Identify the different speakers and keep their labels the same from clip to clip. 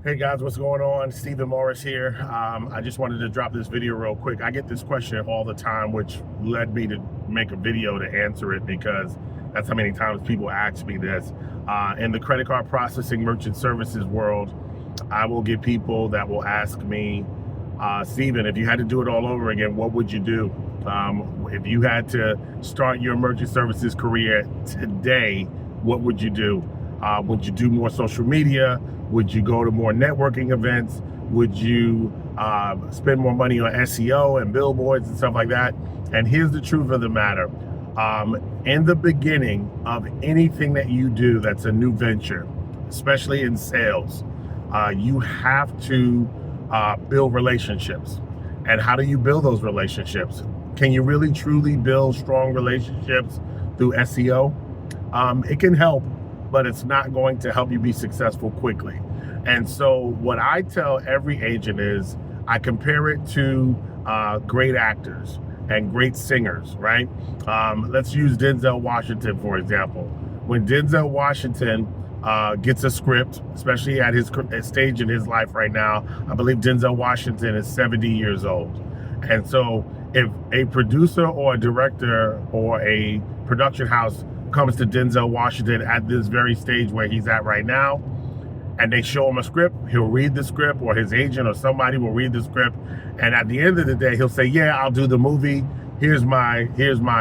Speaker 1: Hey guys, what's going on? Stephen Morris here. I just wanted to drop this video real quick. I get this question all the time, which led me to make a video to answer it because that's how many times people ask me this. In the credit card processing merchant services world, I will get people that will ask me, Stephen, if you had to do it all over again, what would you do? If you had to start your merchant services career today, what would you do? Would you do more social media? Would you go to more networking events? Would you spend more money on SEO and billboards and stuff like that? And here's the truth of the matter. In the beginning of anything that you do that's a new venture, especially in sales, you have to build relationships. And how do you build those relationships? Can you really truly build strong relationships through SEO? It can help, but it's not going to help you be successful quickly. And so what I tell every agent is I compare it to great actors and great singers, right? Let's use Denzel Washington, for example. When Denzel Washington gets a script, especially at his stage in his life right now, I believe Denzel Washington is 70 years old. And so if a producer or a director or a production house comes to Denzel Washington at this very stage where he's at right now, and they show him a script, he'll read the script, or his agent or somebody will read the script, and at the end of the day, he'll say, yeah, I'll do the movie. Here's my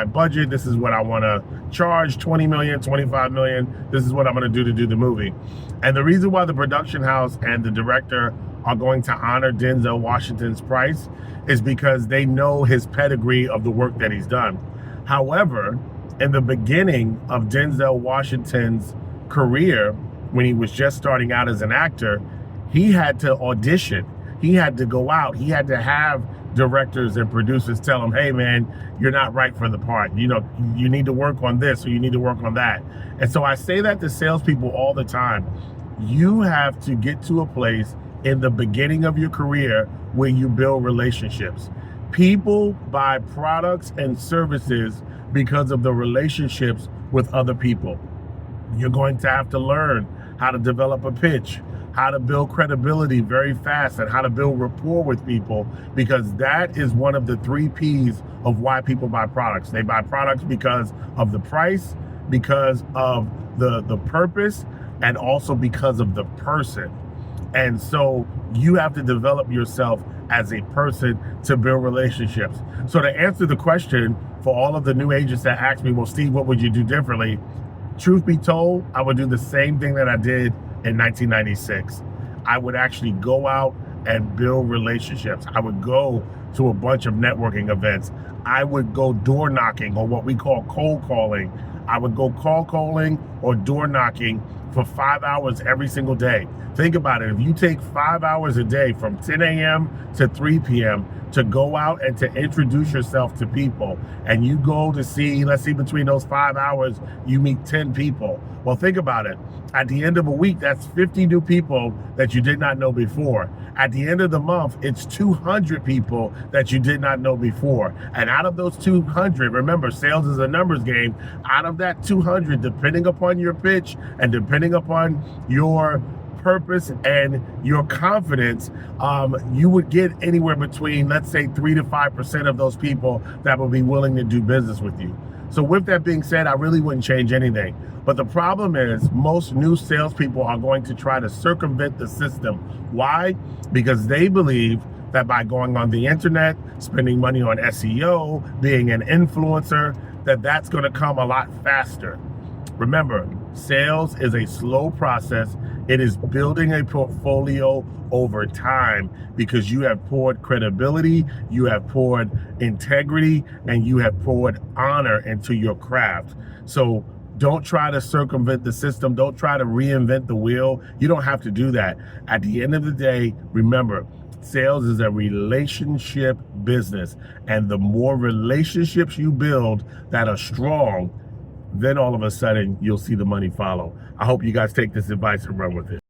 Speaker 1: budget. This is what I want to charge, 20 million, 25 million. This is what I'm going to do the movie. And the reason why the production house and the director are going to honor Denzel Washington's price is because they know his pedigree of the work that he's done. However, in the beginning of Denzel Washington's career, when he was just starting out as an actor, he had to audition. He had to go out. He had to have directors and producers tell him, hey man, you're not right for the part. You know, you need to work on this or you need to work on that. And so I say that to salespeople all the time. You have to get to a place in the beginning of your career where you build relationships. People buy products and services because of the relationships with other people. You're going to have to learn how to develop a pitch, how to build credibility very fast, and how to build rapport with people, because that is one of the 3 P's of why people buy products. They buy products because of the price, because of the purpose, and also because of the person. And so you have to develop yourself as a person to build relationships. So to answer the question for all of the new agents that ask me, well, Steve, what would you do differently? Truth be told, I would do the same thing that I did in 1996. I would actually go out and build relationships. I would go to a bunch of networking events. I would go door knocking, or what we call cold calling. I would go call calling or door knocking for 5 hours every single day. Think about it. If you take 5 hours a day from 10 a.m. to 3 p.m. to go out and to introduce yourself to people, and you go to see, let's see, between those 5 hours, you meet 10 people. Well, think about it. At the end of a week, that's 50 new people that you did not know before. At the end of the month, it's 200 people that you did not know before. And out of those 200, remember, sales is a numbers game. Out of that 200, depending upon your pitch and depending upon your purpose and your confidence, you would get anywhere between, let's say, 3 to 5% of those people that will be willing to do business with you. So with that being said, I really wouldn't change anything. But the problem is most new salespeople are going to try to circumvent the system. Why? Because they believe that by going on the internet, spending money on SEO, being an influencer, that's going to come a lot faster. Remember, sales is a slow process. It is building a portfolio over time because you have poured credibility, you have poured integrity, and you have poured honor into your craft. So don't try to circumvent the system. Don't try to reinvent the wheel. You don't have to do that. At the end of the day, remember, sales is a relationship business. And the more relationships you build that are strong, then all of a sudden you'll see the money follow. I hope you guys take this advice and run with it.